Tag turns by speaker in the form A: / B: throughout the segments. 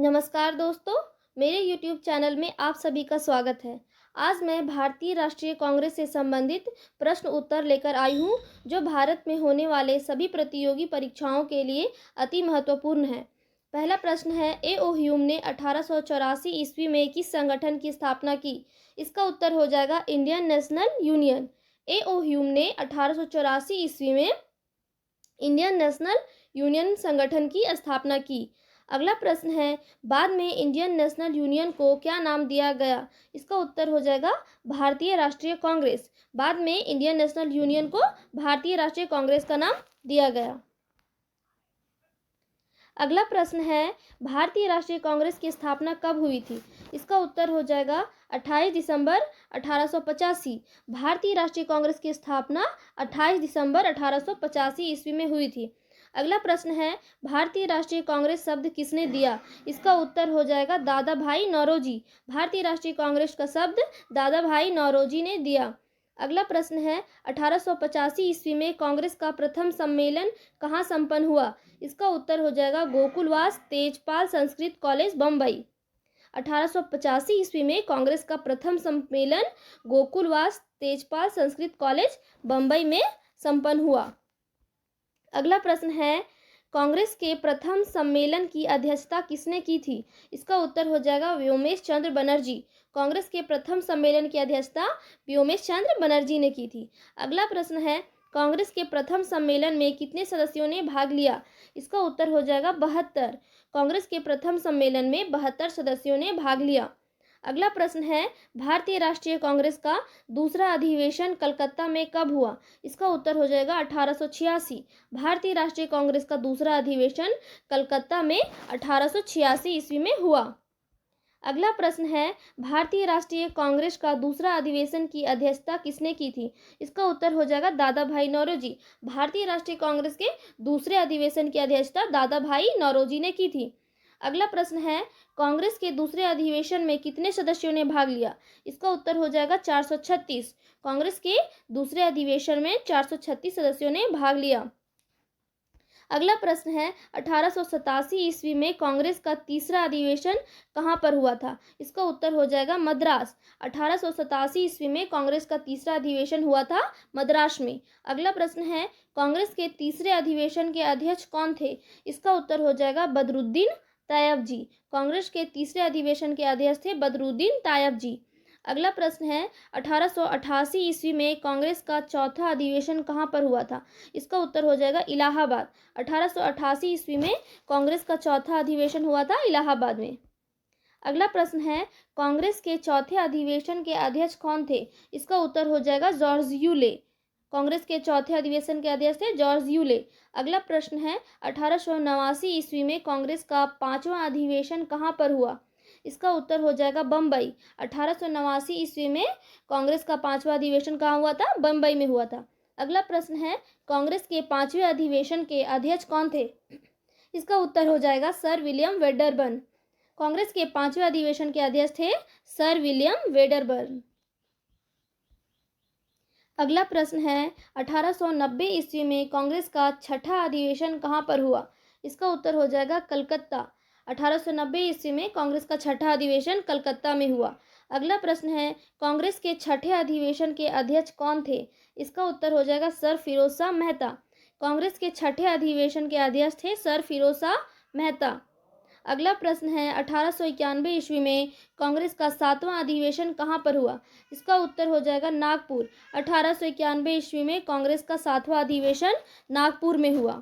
A: नमस्कार दोस्तों, मेरे YouTube चैनल में आप सभी का स्वागत है। आज मैं भारतीय राष्ट्रीय कांग्रेस से संबंधित प्रश्न उत्तर लेकर आई हूँ, जो भारत में होने वाले सभी प्रतियोगी परीक्षाओं के लिए अति महत्वपूर्ण है। पहला प्रश्न है, ए.ओ. ह्यूम ने 1884 ईस्वी में किस संगठन की स्थापना की? इसका उत्तर हो जाएगा Indian national union. A.O.. Hume ने 1884 ईस्वी में इंडियन नेशनल यूनियन संगठन की स्थापना की। अगला प्रश्न है, बाद में इंडियन नेशनल यूनियन को क्या नाम दिया गया? इसका उत्तर हो जाएगा भारतीय राष्ट्रीय कांग्रेस। बाद में इंडियन नेशनल यूनियन को भारतीय राष्ट्रीय कांग्रेस का नाम दिया गया। अगला प्रश्न है, भारतीय राष्ट्रीय कांग्रेस की स्थापना कब हुई थी? इसका उत्तर हो जाएगा 28 दिसंबर 1885। भारतीय राष्ट्रीय कांग्रेस की स्थापना 28 दिसंबर 1885 ईस्वी में हुई थी। अगला प्रश्न है, भारतीय राष्ट्रीय कांग्रेस शब्द किसने दिया? इसका उत्तर हो जाएगा दादा भाई नौरोजी। भारतीय राष्ट्रीय कांग्रेस का शब्द दादा भाई नौरोजी ने दिया। अगला प्रश्न है, 1885 ईस्वी में कांग्रेस का प्रथम सम्मेलन कहाँ संपन्न हुआ? इसका उत्तर हो जाएगा गोकुलवास तेजपाल संस्कृत कॉलेज बम्बई। 1885 ईस्वी में कांग्रेस का प्रथम सम्मेलन गोकुलवास तेजपाल संस्कृत कॉलेज बम्बई में संपन्न हुआ। अगला प्रश्न है, कांग्रेस के प्रथम सम्मेलन की अध्यक्षता किसने की थी? इसका उत्तर हो जाएगा व्योमेश चंद्र बनर्जी। कांग्रेस के प्रथम सम्मेलन की अध्यक्षता व्योमेश चंद्र बनर्जी ने की थी। अगला प्रश्न है, कांग्रेस के प्रथम सम्मेलन में कितने सदस्यों ने भाग लिया? इसका उत्तर हो जाएगा 72। कांग्रेस के प्रथम सम्मेलन में 72 सदस्यों ने भाग लिया। अगला प्रश्न है, भारतीय राष्ट्रीय कांग्रेस का दूसरा अधिवेशन कलकत्ता में कब हुआ? इसका उत्तर हो जाएगा 1886। भारतीय राष्ट्रीय कांग्रेस का दूसरा अधिवेशन कलकत्ता में 1886 ईस्वी में हुआ। अगला प्रश्न है, भारतीय राष्ट्रीय कांग्रेस का दूसरा अधिवेशन की अध्यक्षता किसने की थी? इसका उत्तर हो जाएगा दादा भाई नौरोजी। भारतीय राष्ट्रीय कांग्रेस के दूसरे अधिवेशन की अध्यक्षता दादा भाई नौरोजी ने की थी। अगला प्रश्न है, कांग्रेस के दूसरे अधिवेशन में कितने सदस्यों ने भाग लिया? इसका उत्तर हो जाएगा 436। कांग्रेस के दूसरे अधिवेशन में 436 सदस्यों ने भाग लिया। अगला प्रश्न है, 1887 ईस्वी में कांग्रेस का तीसरा अधिवेशन कहाँ पर हुआ था? इसका उत्तर हो जाएगा मद्रास। 1887 ईस्वी में कांग्रेस का तीसरा अधिवेशन हुआ था मद्रास में। अगला प्रश्न है, कांग्रेस के तीसरे अधिवेशन के अध्यक्ष कौन थे? इसका उत्तर हो जाएगा बदरुद्दीन तायब जी। कांग्रेस के तीसरे अधिवेशन के अध्यक्ष थे बदरुद्दीन तायब जी। अगला प्रश्न है, 1888 ईस्वी में कांग्रेस का चौथा अधिवेशन कहाँ पर हुआ था? इसका उत्तर हो जाएगा इलाहाबाद। 1888 ईस्वी में कांग्रेस का चौथा अधिवेशन हुआ था इलाहाबाद में। अगला प्रश्न है, कांग्रेस के चौथे अधिवेशन के अध्यक्ष कौन थे? इसका उत्तर हो जाएगा जॉर्ज यूले। कांग्रेस के चौथे अधिवेशन के अध्यक्ष थे जॉर्ज यूले। अगला प्रश्न है, 1889 ईस्वी में कांग्रेस का पांचवा अधिवेशन कहाँ पर हुआ? इसका उत्तर हो जाएगा बम्बई। 1889 ईस्वी में कांग्रेस का पांचवा अधिवेशन कहाँ हुआ था? बम्बई में हुआ था। अगला प्रश्न है, कांग्रेस के पांचवें अधिवेशन के अध्यक्ष कौन थे? इसका उत्तर हो जाएगा सर विलियम वेडरबर्न। कांग्रेस के पांचवें अधिवेशन के अध्यक्ष थे सर विलियम वेडरबर्न। अगला प्रश्न है, 1890 ईस्वी में कांग्रेस का छठा अधिवेशन कहाँ पर हुआ? इसका उत्तर हो जाएगा कलकत्ता। 1890 ईस्वी में कांग्रेस का छठा अधिवेशन कलकत्ता में हुआ। अगला प्रश्न है, कांग्रेस के छठे अधिवेशन के अध्यक्ष कौन थे? इसका उत्तर हो जाएगा सर फिरोज शाह मेहता। कांग्रेस के छठे अधिवेशन के अध्यक्ष थे सर फिरोज शाह मेहता। अगला प्रश्न है, 1891 ईस्वी में कांग्रेस का सातवां अधिवेशन कहाँ पर हुआ? इसका उत्तर हो जाएगा नागपुर। 1891 ईस्वी में कांग्रेस का सातवां अधिवेशन नागपुर में हुआ।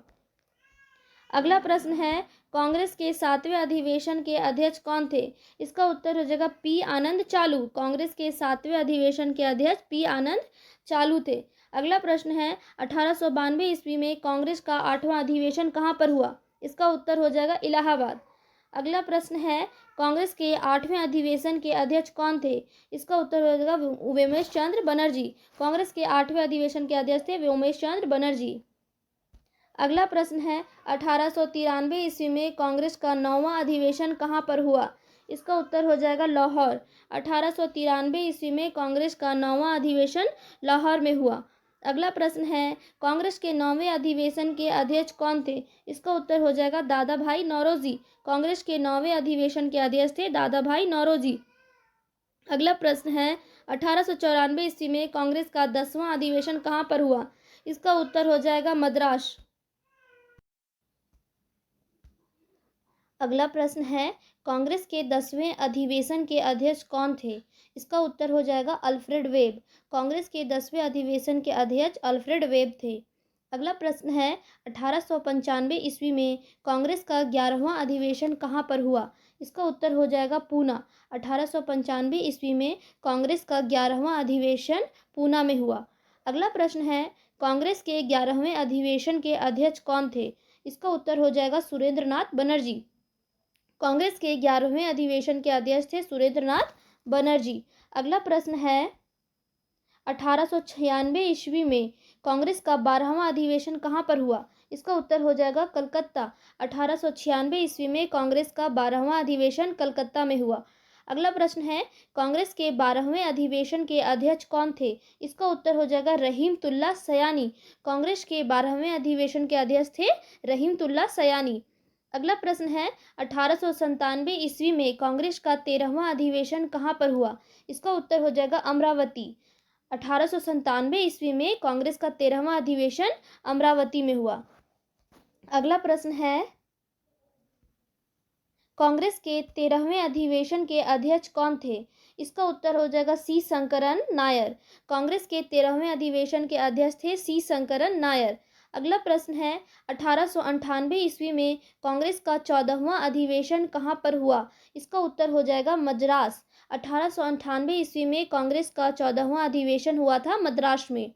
A: अगला प्रश्न है, कांग्रेस के सातवें अधिवेशन के अध्यक्ष कौन थे? इसका उत्तर हो जाएगा पी आनंद चालू। कांग्रेस के सातवें अधिवेशन के अध्यक्ष पी आनंद चालू थे। अगला प्रश्न है, 1892 ईस्वी में कांग्रेस का आठवां अधिवेशन कहाँ पर हुआ? इसका उत्तर हो जाएगा इलाहाबाद। अगला प्रश्न है, कांग्रेस के आठवें अधिवेशन के अध्यक्ष कौन थे? इसका उत्तर हो जाएगा व्योमेश चंद्र बनर्जी। कांग्रेस के आठवें अधिवेशन के अध्यक्ष थे व्योमेश चंद्र बनर्जी। अगला प्रश्न है, 1893 ईस्वी में कांग्रेस का नौवां अधिवेशन कहाँ पर हुआ? इसका उत्तर हो जाएगा लाहौर। 1893 ईस्वी में कांग्रेस का नौवां अधिवेशन लाहौर में हुआ। अगला प्रश्न है, कांग्रेस के 9वें अधिवेशन के अध्यक्ष कौन थे? इसका उत्तर हो जाएगा दादा भाई नौरोजी। कांग्रेस के 9वें अधिवेशन के अध्यक्ष थे दादा भाई नौरोजी। अगला प्रश्न है, 1894 ईस्वी में कांग्रेस का 10वां अधिवेशन कहाँ पर हुआ? इसका उत्तर हो जाएगा मद्रास। अगला प्रश्न है, कांग्रेस के 10वें अधिवेशन के अध्यक्ष कौन थे? इसका उत्तर हो जाएगा अल्फ्रेड वेब। कांग्रेस के 10वें अधिवेशन के अध्यक्ष अल्फ्रेड वेब थे। अगला प्रश्न है, 1895 ईस्वी में कांग्रेस का 11वां अधिवेशन कहाँ पर हुआ? इसका उत्तर हो जाएगा पूना। 1895 ईस्वी में कांग्रेस का 11वां अधिवेशन पूना में हुआ। अगला प्रश्न है, कांग्रेस के 11वें अधिवेशन के अध्यक्ष कौन थे? इसका उत्तर हो जाएगा सुरेंद्र नाथ बनर्जी। कांग्रेस के 11वें अधिवेशन के अध्यक्ष थे सुरेंद्र नाथ बनर्जी। अगला प्रश्न है, 1896 ईस्वी में कांग्रेस का 12वां अधिवेशन कहाँ पर हुआ? इसका उत्तर हो जाएगा कलकत्ता। 1896 ईस्वी में कांग्रेस का 12वां अधिवेशन कलकत्ता में हुआ। अगला प्रश्न है, कांग्रेस के 12वें अधिवेशन के अध्यक्ष कौन थे? इसका उत्तर हो जाएगा रहीमतुल्ला सयानी। कांग्रेस के 12वें अधिवेशन के अध्यक्ष थे रहीमतुल्ला सयानी। अगला प्रश्न है, 1897 ईस्वी में कांग्रेस का 13वां अधिवेशन कहाँ पर हुआ? इसका उत्तर हो जाएगा अमरावती। 1897 ईस्वी में कांग्रेस का 13वां अधिवेशन अमरावती में हुआ। अगला प्रश्न है, कांग्रेस के 13वें अधिवेशन के अध्यक्ष कौन थे? इसका उत्तर हो जाएगा सी शंकरन नायर। कांग्रेस के 13वें अधिवेशन के अध्यक्ष थे सी शंकरन नायर। अगला प्रश्न है, 1898 ईस्वी में कांग्रेस का 14वां अधिवेशन कहाँ पर हुआ? इसका उत्तर हो जाएगा मद्रास। 1898 ईस्वी में कांग्रेस का 14वां अधिवेशन हुआ था मद्रास में।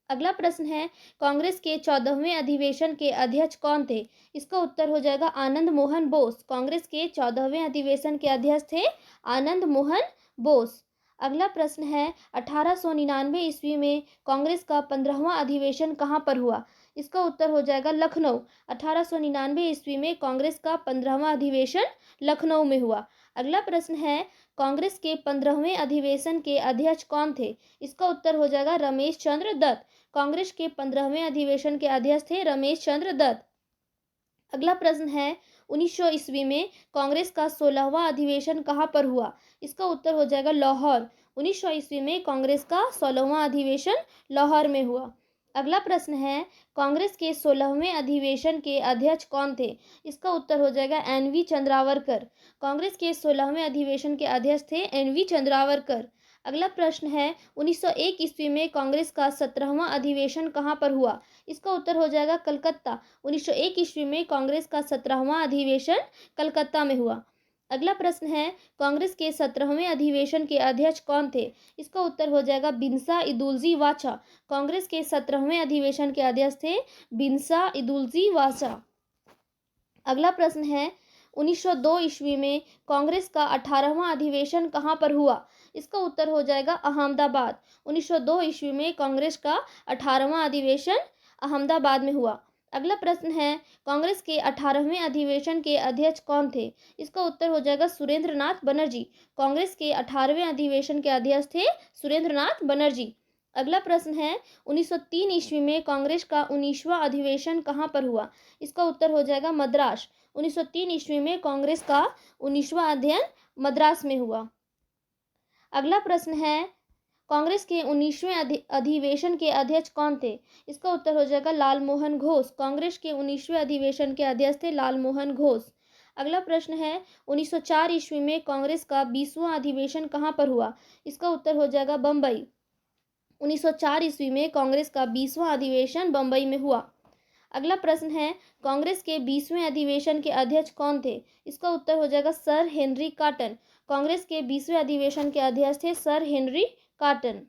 A: अगला प्रश्न है, कांग्रेस के 14वें अधिवेशन के अध्यक्ष कौन थे? इसका उत्तर हो जाएगा आनंद मोहन बोस। कांग्रेस के 14वें अधिवेशन के अध्यक्ष थे आनंद मोहन बोस। अगला प्रश्न है, 1899 ईस्वी में कांग्रेस का 15वां अधिवेशन कहाँ पर हुआ? इसका उत्तर हो जाएगा लखनऊ। 1899 ईस्वी में कांग्रेस का 15वां अधिवेशन लखनऊ में हुआ। अगला प्रश्न है, कांग्रेस के 15वें अधिवेशन के अध्यक्ष कौन थे? इसका उत्तर हो जाएगा रमेश चंद्र दत्त। कांग्रेस के 15वें अधिवेशन के अध्यक्ष थे रमेश चंद्र दत्त। अगला प्रश्न है, 1900 ईस्वी में कांग्रेस का 16वां अधिवेशन कहाँ पर हुआ? इसका उत्तर हो जाएगा लाहौर। 1900 ईस्वी में कांग्रेस का 16वां अधिवेशन लाहौर में हुआ। अगला प्रश्न है, कांग्रेस के 16वें अधिवेशन के अध्यक्ष कौन थे? इसका उत्तर हो जाएगा एन.वी. चंद्रावरकर। कांग्रेस के 16वें अधिवेशन के अध्यक्ष थे एन.वी. चंद्रावरकर। अगला प्रश्न है, 1901 ईस्वी में कांग्रेस का 17वां अधिवेशन कहाँ पर हुआ? इसका उत्तर हो जाएगा कलकत्ता। 1901 ईस्वी में कांग्रेस का 17वां अधिवेशन कलकत्ता में हुआ। अगला प्रश्न है, कांग्रेस के 17वें अधिवेशन के अध्यक्ष कौन थे? इसका उत्तर हो जाएगा बिनसा इदुल्जी वाचा। कांग्रेस के 17वें अधिवेशन के अध्यक्ष थे बिनसा इदुल्जी वाचा। अगला प्रश्न है, 1902 ईस्वी में कांग्रेस का 18वां अधिवेशन कहाँ पर हुआ? इसका उत्तर हो जाएगा अहमदाबाद। 1902 ईस्वी में कांग्रेस का 18वां अधिवेशन अहमदाबाद में हुआ। अगला प्रश्न है, कांग्रेस के 18वें अधिवेशन के अध्यक्ष कौन थे? इसका उत्तर हो जाएगा सुरेंद्र नाथ बनर्जी। कांग्रेस के 18वें अधिवेशन के अध्यक्ष थे सुरेंद्र नाथ बनर्जी। अगला प्रश्न है, 1903 ईस्वी में कांग्रेस का 19वां अधिवेशन कहाँ पर हुआ? इसका उत्तर हो जाएगा मद्रास। 1903 ईस्वी में कांग्रेस का 19वां अध्ययन मद्रास में हुआ। अगला प्रश्न है, कांग्रेस के 19वें अधिवेशन के अध्यक्ष कौन थे? इसका उत्तर हो जाएगा लाल मोहन घोष। कांग्रेस के 19वें अधिवेशन के अध्यक्ष थे लाल मोहन घोष। अगला प्रश्न है, 1904 ईस्वी में कांग्रेस का 20वां अधिवेशन कहाँ पर हुआ? इसका उत्तर हो जाएगा बम्बई। 1904 ईस्वी में कांग्रेस का 20वां अधिवेशन बम्बई में हुआ। अगला प्रश्न है, कांग्रेस के 20वें अधिवेशन के अध्यक्ष कौन थे? इसका उत्तर हो जाएगा सर हेनरी कॉटन। कांग्रेस के 20वें अधिवेशन के अध्यक्ष थे सर हेनरी कॉटन।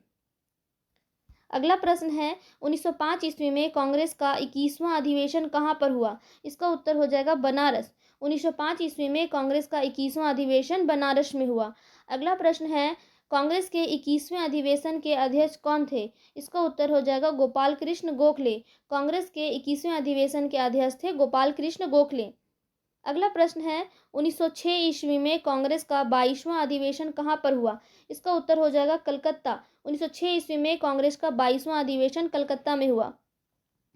A: अगला प्रश्न है, 1905 ईस्वी में कांग्रेस का 21वां अधिवेशन कहाँ पर हुआ? इसका उत्तर हो जाएगा बनारस। 1905 ईस्वी में कांग्रेस का 21वां अधिवेशन बनारस में हुआ। अगला प्रश्न है, कांग्रेस के 21वें अधिवेशन के अध्यक्ष कौन थे? इसका उत्तर हो जाएगा गोपाल कृष्ण गोखले। कांग्रेस के 21वें अधिवेशन के अध्यक्ष थे गोपाल कृष्ण गोखले। अगला प्रश्न है 1906 ईस्वी में कांग्रेस का 22वां अधिवेशन कहाँ पर हुआ? इसका उत्तर हो जाएगा कलकत्ता। 1906 ईस्वी में कांग्रेस का 22वां अधिवेशन कलकत्ता में हुआ।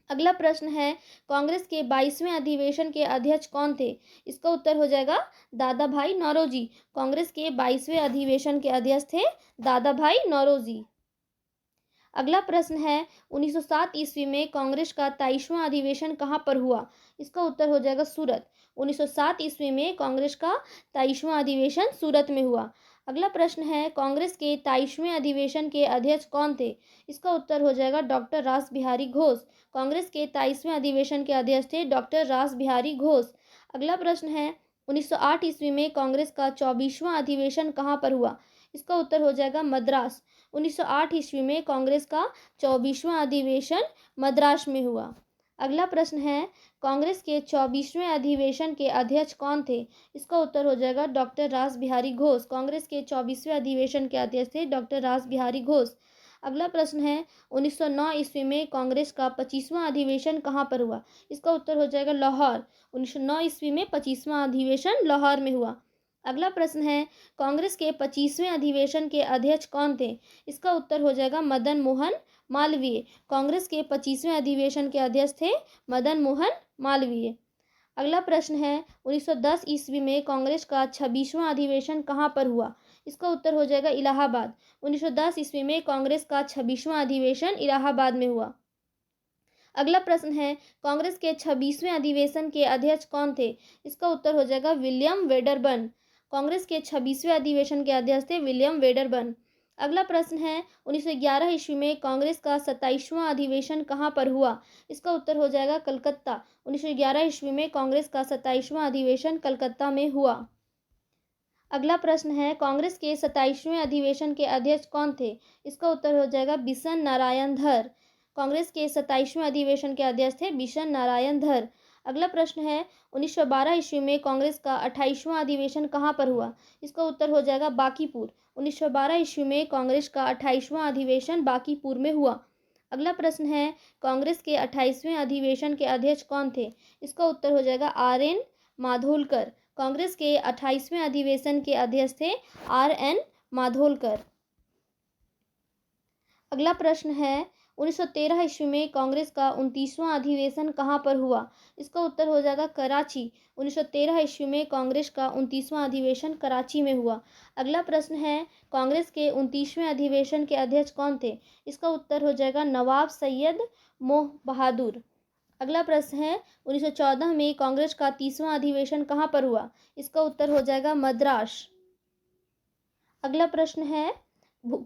A: अगला प्रश्न है कांग्रेस के 22वें अधिवेशन के अध्यक्ष कौन थे? इसका उत्तर हो जाएगा दादा भाई नौरोजी। कांग्रेस के 22वें अधिवेशन के अध्यक्ष थे दादा भाई नौरोजी। अगला प्रश्न है 1907 ईस्वी में कांग्रेस का 23वां अधिवेशन कहाँ पर हुआ? इसका उत्तर हो जाएगा सूरत। 1907 ईस्वी में कांग्रेस का 23वां अधिवेशन सूरत में हुआ। अगला प्रश्न है कांग्रेस के 23वें अधिवेशन के अध्यक्ष कौन थे? इसका उत्तर हो जाएगा डॉक्टर रास बिहारी घोष। कांग्रेस के 23वें अधिवेशन के अध्यक्ष थे डॉक्टर रास बिहारी घोष। अगला प्रश्न है 1908 ईस्वी में कांग्रेस का 24वां अधिवेशन कहाँ पर हुआ? इसका उत्तर हो जाएगा मद्रास। 1908 ईस्वी में कांग्रेस का 24वां अधिवेशन मद्रास में हुआ। अगला प्रश्न है कांग्रेस के 24वें अधिवेशन के अध्यक्ष कौन थे? इसका उत्तर हो जाएगा डॉक्टर रास बिहारी घोष। कांग्रेस के 24वें अधिवेशन के अध्यक्ष थे डॉक्टर रास बिहारी घोष। अगला प्रश्न है 1909 ईस्वी में कांग्रेस का 25वां अधिवेशन कहाँ पर हुआ? इसका उत्तर हो जाएगा लाहौर। 1909 ईस्वी में 25वां अधिवेशन लाहौर में हुआ। अगला प्रश्न है कांग्रेस के 25वें अधिवेशन के अध्यक्ष कौन थे? इसका उत्तर हो जाएगा मदन मोहन मालवीय। कांग्रेस के 25वें अधिवेशन के अध्यक्ष थे मदन मोहन मालवीय। अगला प्रश्न है 1910 ईस्वी में कांग्रेस का 26वां अधिवेशन कहाँ पर हुआ? इसका उत्तर हो जाएगा इलाहाबाद। 1910 ईस्वी में कांग्रेस का 26वां अधिवेशन इलाहाबाद में हुआ। अगला प्रश्न है कांग्रेस के 26वें अधिवेशन के अध्यक्ष कौन थे? इसका उत्तर हो जाएगा विलियम वेडरबर्न। कांग्रेस के 26वें अधिवेशन के अध्यक्ष थे विलियम वेडरबर्न। अगला प्रश्न है 1911 ईस्वी में कांग्रेस का 27वां अधिवेशन कहाँ पर हुआ? इसका उत्तर हो जाएगा कलकत्ता। 1911 ईस्वी में कांग्रेस का 27वां अधिवेशन कलकत्ता में हुआ। अगला प्रश्न है कांग्रेस के 27वें अधिवेशन के अध्यक्ष कौन थे? इसका उत्तर हो जाएगा बिशन नारायण धर। कांग्रेस के 27वें अधिवेशन के अध्यक्ष थे बिशन नारायण धर। अगला प्रश्न है 1912 ईस्वी में कांग्रेस का 28वां अधिवेशन कहाँ पर हुआ? इसका उत्तर हो जाएगा बांकीपुर। 1912 ईस्वी में कांग्रेस का 28वां अधिवेशन बांकीपुर में हुआ। अगला प्रश्न है कांग्रेस के 28वें अधिवेशन के अध्यक्ष कौन थे? इसका उत्तर हो जाएगा RN माधोलकर। कांग्रेस के 28वें अधिवेशन के अध्यक्ष थे RN माधोलकर। अगला प्रश्न है 1913 ईस्वी में कांग्रेस का 29वां अधिवेशन कहाँ पर हुआ? इसका उत्तर हो जाएगा कराची। 1913 ईस्वी में कांग्रेस का 29वां अधिवेशन कराची में हुआ। अगला प्रश्न है कांग्रेस के 29वें अधिवेशन के अध्यक्ष कौन थे? इसका उत्तर हो जाएगा नवाब सैयद मोह बहादुर। अगला प्रश्न है 1914 में कांग्रेस का 30वां अधिवेशन कहाँ पर हुआ? इसका उत्तर हो जाएगा मद्रास। अगला प्रश्न है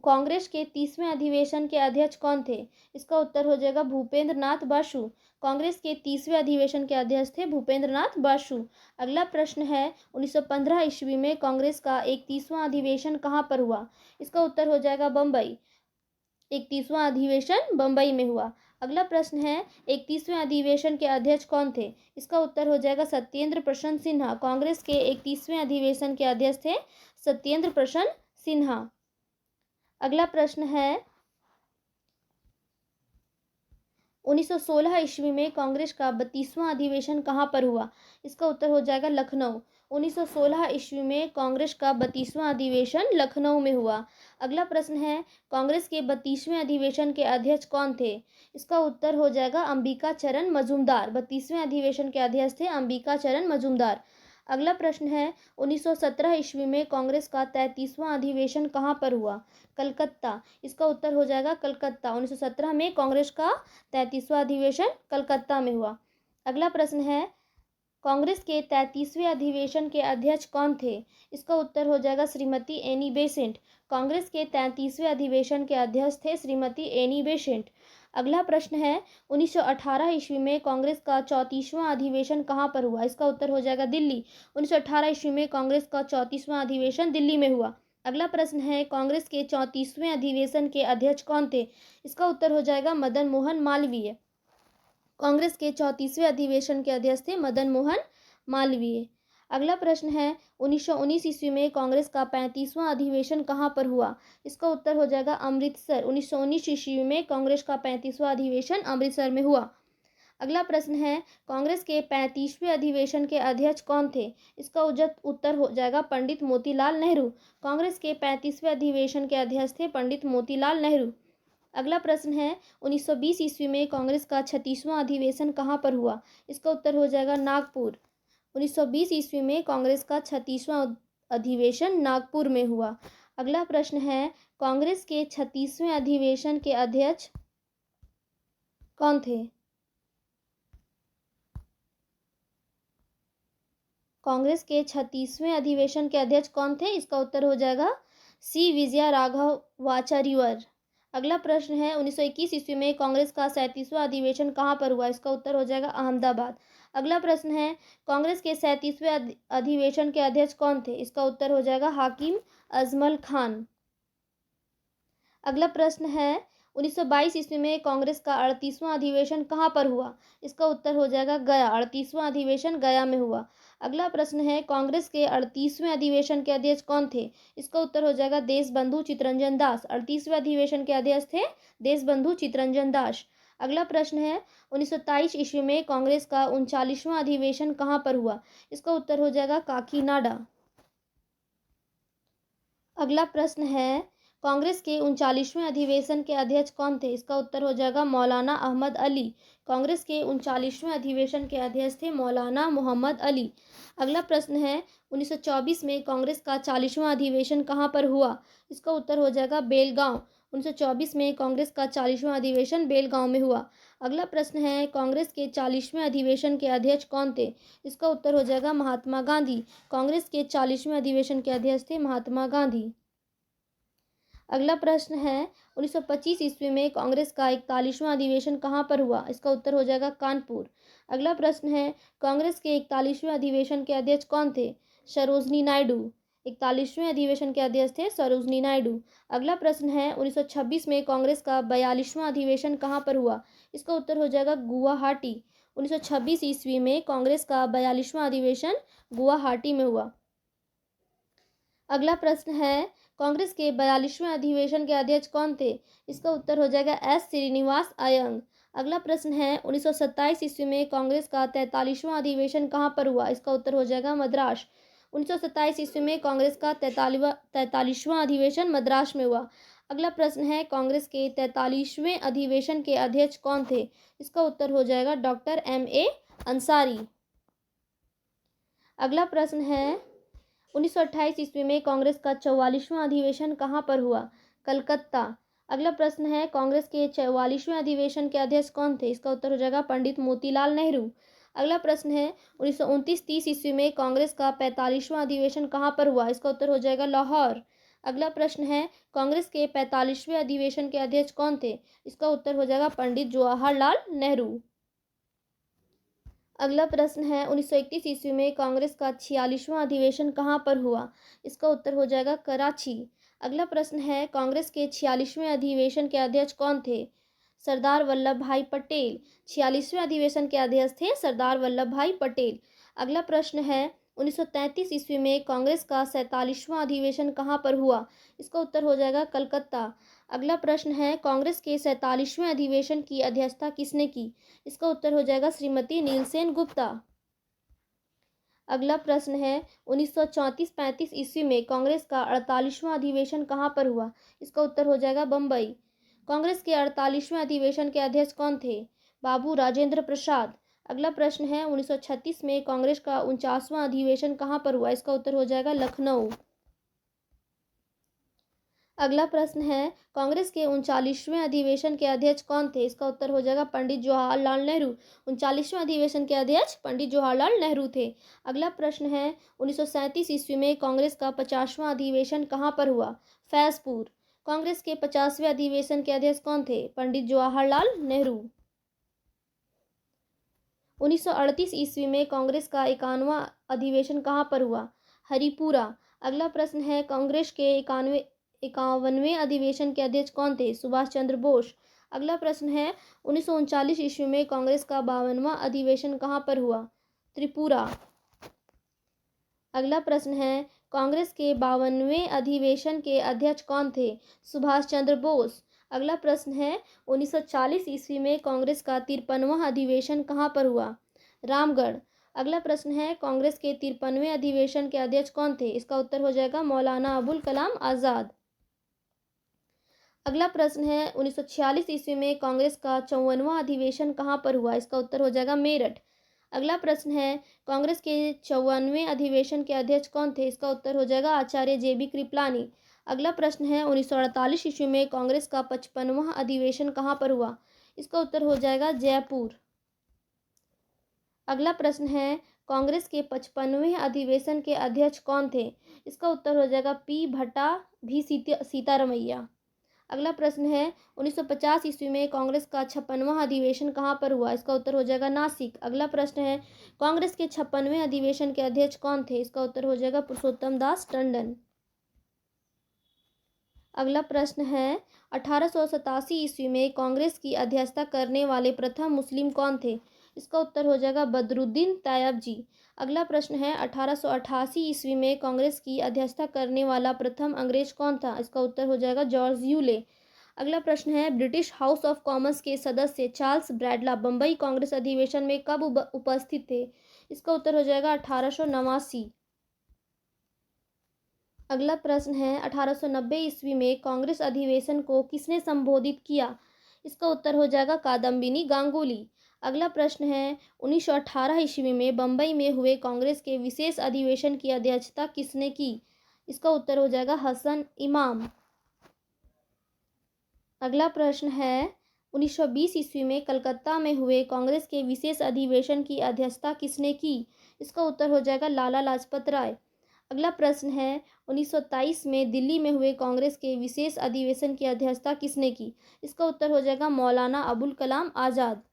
A: कांग्रेस के 30वें अधिवेशन के अध्यक्ष कौन थे? इसका उत्तर हो जाएगा भूपेंद्र नाथ बासु। कांग्रेस के 30वें अधिवेशन के अध्यक्ष थे भूपेंद्र नाथ बासु। अगला प्रश्न है 1915 ईस्वी में कांग्रेस का 31वां अधिवेशन कहाँ पर हुआ? इसका उत्तर हो जाएगा बम्बई। 31वां अधिवेशन बम्बई में हुआ। अगला प्रश्न है 31वें अधिवेशन के अध्यक्ष कौन थे? इसका उत्तर हो जाएगा सत्येंद्र प्रसन्न सिन्हा। कांग्रेस के 31वें अधिवेशन के अध्यक्ष थे सत्येंद्र प्रसन्न सिन्हा। अगला प्रश्न है 1916 ईस्वी में कांग्रेस का 32वां अधिवेशन कहाँ पर हुआ? इसका उत्तर हो जाएगा लखनऊ। 1916 ईस्वी में कांग्रेस का 32वां अधिवेशन लखनऊ में हुआ। अगला प्रश्न है कांग्रेस के 32वें अधिवेशन के अध्यक्ष कौन थे? इसका उत्तर हो जाएगा अंबिका चरण मजूमदार। 32वें अधिवेशन के अध्यक्ष थे अंबिका चरण मजूमदार। अगला प्रश्न है 1917 ईस्वी में कांग्रेस का 33वां अधिवेशन कहाँ पर हुआ? कलकत्ता। इसका उत्तर हो जाएगा कलकत्ता। 1917 में कांग्रेस का 33वां अधिवेशन कलकत्ता में हुआ। अगला प्रश्न है कांग्रेस के 33वें अधिवेशन के अध्यक्ष कौन थे? इसका उत्तर हो जाएगा श्रीमती एनी बेसेंट। कांग्रेस के 33वें अधिवेशन के अध्यक्ष थे श्रीमती एनी बेसेंट। अगला प्रश्न है 1918 ईस्वी में कांग्रेस का 34वां अधिवेशन कहाँ पर हुआ? इसका उत्तर हो जाएगा दिल्ली। 1918 ईस्वी में कांग्रेस का 34वां अधिवेशन दिल्ली में हुआ। अगला प्रश्न है कांग्रेस के 34वें अधिवेशन के अध्यक्ष कौन थे? इसका उत्तर हो जाएगा मदन मोहन मालवीय। कांग्रेस के 34वें अधिवेशन के अध्यक्ष थे मदन मोहन मालवीय। अगला प्रश्न है 1919 ईस्वी में कांग्रेस का 35वां अधिवेशन कहाँ पर हुआ? इसका उत्तर हो जाएगा अमृतसर। 1919 ईस्वी में कांग्रेस का 35वां अधिवेशन अमृतसर में हुआ। अगला प्रश्न है, कांग्रेस के 35वें अधिवेशन के अध्यक्ष कौन थे? इसका उत्तर हो जाएगा पंडित मोतीलाल नेहरू। कांग्रेस के 35वें अधिवेशन के अध्यक्ष थे पंडित मोतीलाल नेहरू। अगला प्रश्न है, 1920 ईस्वी में कांग्रेस का 36वां अधिवेशन कहाँ पर हुआ? इसका उत्तर हो जाएगा नागपुर। 1920 ईस्वी में कांग्रेस का 36वां अधिवेशन नागपुर में हुआ। अगला प्रश्न है, कांग्रेस के 36वें अधिवेशन के अध्यक्ष कौन थे? कांग्रेस के 36वें अधिवेशन के अध्यक्ष कौन थे? इसका उत्तर हो जाएगा सी विजया राघवाचार्य। अगला प्रश्न है, 1921 ईस्वी में कांग्रेस का 37वां अधिवेशन कहाँ पर हुआ? इसका उत्तर हो जाएगा अहमदाबाद। अगला प्रश्न है, कांग्रेस के 37वें अधिवेशन के अध्यक्ष कौन थे? इसका उत्तर हो जाएगा हाकिम अजमल खान। अगला प्रश्न है, 1922 ईस्वी में कांग्रेस का 38वां अधिवेशन कहाँ पर हुआ? इसका उत्तर हो जाएगा गया। 38वां अधिवेशन गया में हुआ। अगला प्रश्न है, कांग्रेस के 38वें अधिवेशन के अध्यक्ष कौन थे? इसका उत्तर हो जाएगा देशबंधु चित्तरंजन दास। 38वें अधिवेशन के अध्यक्ष थे देशबंधु चित्तरंजन दास। अगला प्रश्न है, 1923 ईस्वी में कांग्रेस का 39वां अधिवेशन कहाँ पर हुआ? इसका उत्तर हो जाएगा काकीनाडा। अगला प्रश्न है, कांग्रेस के 39वें अधिवेशन के अध्यक्ष कौन थे? इसका उत्तर हो जाएगा मौलाना अहमद अली। कांग्रेस के 39वें अधिवेशन के अध्यक्ष थे मौलाना मोहम्मद अली। अगला प्रश्न है, 1924 में कांग्रेस का 40वां अधिवेशन कहाँ पर हुआ? इसका उत्तर हो जाएगा बेलगांव। 1924 में कांग्रेस का 40वां अधिवेशन बेलगांव में हुआ। अगला प्रश्न है, कांग्रेस के 40वें अधिवेशन के अध्यक्ष कौन थे? इसका उत्तर हो जाएगा महात्मा गांधी। कांग्रेस के 40वें अधिवेशन के अध्यक्ष थे महात्मा गांधी। अगला प्रश्न है, 1925 ईस्वी में कांग्रेस का 41वां अधिवेशन कहाँ पर हुआ? इसका उत्तर हो जाएगा कानपुर। अगला प्रश्न है, कांग्रेस के 41वें अधिवेशन के अध्यक्ष कौन थे? सरोजनी नायडू। 41वें अधिवेशन के अध्यक्ष थे सरोजनी नायडू। अगला प्रश्न है, 1926 में कांग्रेस का 42वां अधिवेशन कहाँ पर हुआ? इसका उत्तर हो जाएगा गुवाहाटी। 1926 ईस्वी में कांग्रेस का 42वां अधिवेशन गुवाहाटी में हुआ। अगला प्रश्न है, कांग्रेस के 42वें अधिवेशन के अध्यक्ष कौन थे? इसका उत्तर हो जाएगा एस श्रीनिवास अयंग। अगला प्रश्न है, 1927 ईस्वी में कांग्रेस का 43वां अधिवेशन कहाँ पर हुआ? इसका उत्तर हो जाएगा मद्रास। 1927 ईस्वी में कांग्रेस का 43वां अधिवेशन मद्रास में हुआ। अगला प्रश्न है, कांग्रेस के 43वें अधिवेशन के अध्यक्ष कौन थे? इसका उत्तर हो जाएगा डॉक्टर M.A. अंसारी। अगला प्रश्न है, 1928 ईस्वी में कांग्रेस का 44वां अधिवेशन कहाँ पर हुआ? कलकत्ता। अगला प्रश्न है, कांग्रेस के 44वें अधिवेशन के अध्यक्ष कौन थे? इसका उत्तर हो जाएगा पंडित मोतीलाल नेहरू। अगला प्रश्न है, 1929-30 ईस्वी में कांग्रेस का 45वां अधिवेशन कहाँ पर हुआ? इसका उत्तर हो जाएगा लाहौर। अगला प्रश्न है, कांग्रेस के 45वें अधिवेशन के अध्यक्ष कौन थे? इसका उत्तर हो जाएगा पंडित जवाहरलाल नेहरू। अगला प्रश्न है, 1931 ईस्वी में कांग्रेस का 46वां अधिवेशन कहाँ पर हुआ? इसका उत्तर हो जाएगा कराची। अगला प्रश्न है, कांग्रेस के 46वें अधिवेशन के अध्यक्ष कौन थे? सरदार वल्लभ भाई पटेल। 46वें अधिवेशन के अध्यक्ष थे सरदार वल्लभ भाई पटेल। अगला प्रश्न है, 1933 ईस्वी में कांग्रेस का 47वां अधिवेशन कहाँ पर हुआ? इसका उत्तर हो जाएगा कलकत्ता। अगला प्रश्न है, कांग्रेस के 47वें अधिवेशन की अध्यक्षता किसने की? इसका उत्तर हो जाएगा श्रीमती नीलसेन गुप्ता। अगला प्रश्न है, 1934-35 ईस्वी में कांग्रेस का 48वां अधिवेशन कहाँ पर हुआ? इसका उत्तर हो जाएगा बम्बई। कांग्रेस के 48वें अधिवेशन के अध्यक्ष कौन थे? बाबू राजेंद्र प्रसाद। अगला प्रश्न है, 1936 में कांग्रेस का 49वां अधिवेशन कहाँ पर हुआ? इसका उत्तर हो जाएगा लखनऊ। अगला प्रश्न है, कांग्रेस के 39वें अधिवेशन के अध्यक्ष कौन थे? इसका उत्तर हो जाएगा पंडित जवाहरलाल नेहरू। 39वें अधिवेशन के अध्यक्ष पंडित जवाहरलाल नेहरू थे। अगला प्रश्न है, 1937 ईस्वी में कांग्रेस का 50वां अधिवेशन कहाँ पर हुआ? फैजपुर। कांग्रेस के 50वें अधिवेशन के अध्यक्ष कौन थे? पंडित जवाहरलाल नेहरू। 1938 ईस्वी में कांग्रेस का 51वां अधिवेशन कहाँ पर हुआ? हरिपुरा। अगला प्रश्न है, कांग्रेस के 51वें अधिवेशन के अध्यक्ष कौन थे? सुभाष चंद्र बोस। अगला प्रश्न है, 1939 ईस्वी में कांग्रेस का 52वां अधिवेशन कहाँ पर हुआ? त्रिपुरा। अगला प्रश्न है, कांग्रेस के 52वें अधिवेशन के अध्यक्ष कौन थे? सुभाष चंद्र बोस। अगला प्रश्न है 1940 ईस्वी में कांग्रेस का 53वां अधिवेशन कहाँ पर हुआ? रामगढ़। अगला प्रश्न है कांग्रेस के 53वें अधिवेशन के अध्यक्ष कौन थे? इसका उत्तर हो जाएगा मौलाना अबुल कलाम आज़ाद। अगला प्रश्न है 1946 ईस्वी में कांग्रेस का 54वां अधिवेशन कहाँ पर हुआ? इसका उत्तर हो जाएगा मेरठ। अगला प्रश्न है कांग्रेस के 54वें अधिवेशन के अध्यक्ष कौन थे? इसका उत्तर हो जाएगा आचार्य JB कृपलानी। अगला प्रश्न है 1948 ईस्वी में कांग्रेस का 55वां अधिवेशन कहाँ पर हुआ? इसका उत्तर हो जाएगा जयपुर। अगला प्रश्न है कांग्रेस के 55वें अधिवेशन के अध्यक्ष कौन थे? इसका उत्तर हो जाएगा P भट्टा भी सीतारमैया। अगला प्रश्न है 1950 ईस्वी में कांग्रेस का 56वां अधिवेशन कहाँ पर हुआ? इसका उत्तर हो जाएगा नासिक। अगला प्रश्न है कांग्रेस के 56वें अधिवेशन के अध्यक्ष कौन थे? इसका उत्तर हो जाएगा पुरुषोत्तम दास टंडन। अगला प्रश्न है 1887 ईस्वी में कांग्रेस की अध्यक्षता करने वाले प्रथम मुस्लिम कौन थे? इसका उत्तर हो जाएगा बदरुद्दीन तैयब जी। अगला प्रश्न है 1888 ईस्वी में कांग्रेस की अध्यक्षता करने वाला प्रथम अंग्रेज कौन था? इसका उत्तर हो जाएगा जॉर्ज यूले। अगला प्रश्न है ब्रिटिश हाउस ऑफ कॉमन्स के सदस्य चार्ल्स ब्रैडला बम्बई कांग्रेस अधिवेशन में कब उपस्थित थे? इसका उत्तर हो जाएगा 1889। अगला प्रश्न है 1890 ईस्वी में कांग्रेस अधिवेशन को किसने संबोधित किया? इसका उत्तर हो जाएगा कादम्बिनी गांगुली। अगला प्रश्न है 1918 ईस्वी में बम्बई में हुए कांग्रेस के विशेष अधिवेशन की अध्यक्षता किसने की? इसका उत्तर हो जाएगा हसन इमाम। अगला प्रश्न है 1920 ईस्वी में कलकत्ता में हुए कांग्रेस के विशेष अधिवेशन की अध्यक्षता किसने की? इसका उत्तर हो जाएगा लाला लाजपत राय। अगला प्रश्न है 1923 में दिल्ली में हुए कांग्रेस के विशेष अधिवेशन की अध्यक्षता किसने की? इसका उत्तर हो जाएगा मौलाना अबुल कलाम आज़ाद।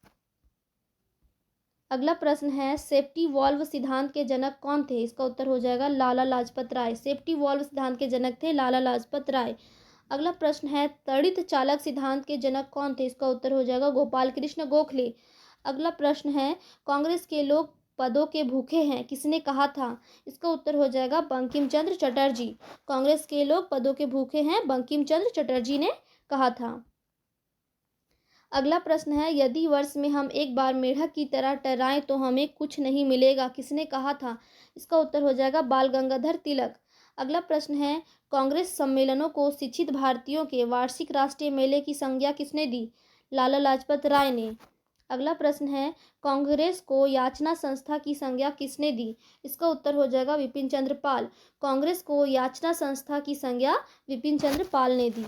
A: अगला प्रश्न है सेफ्टी वॉल्व सिद्धांत के जनक कौन थे? इसका उत्तर हो जाएगा लाला लाजपत राय। सेफ्टी वॉल्व सिद्धांत के जनक थे लाला लाजपत राय। अगला प्रश्न है त्वरित चालक सिद्धांत के जनक कौन थे? इसका उत्तर हो जाएगा गोपाल कृष्ण गोखले। अगला प्रश्न है कांग्रेस के लोग पदों के भूखे हैं किसने कहा था? इसका उत्तर हो जाएगा बंकिम चंद्र चटर्जी। कांग्रेस के लोग पदों के भूखे हैं बंकिम चंद्र चटर्जी ने कहा था। अगला प्रश्न है यदि वर्ष में हम एक बार मेढक की तरह टर्राएं तो हमें कुछ नहीं मिलेगा किसने कहा था? इसका उत्तर हो जाएगा बाल गंगाधर तिलक। अगला प्रश्न है कांग्रेस सम्मेलनों को शिक्षित भारतीयों के वार्षिक राष्ट्रीय मेले की संज्ञा किसने दी? लाला लाजपत राय ने। अगला प्रश्न है कांग्रेस को याचना संस्था की संज्ञा किसने दी? इसका उत्तर हो जाएगा विपिन चंद्र पाल। कांग्रेस को याचना संस्था की संज्ञा विपिन चंद्र पाल ने दी।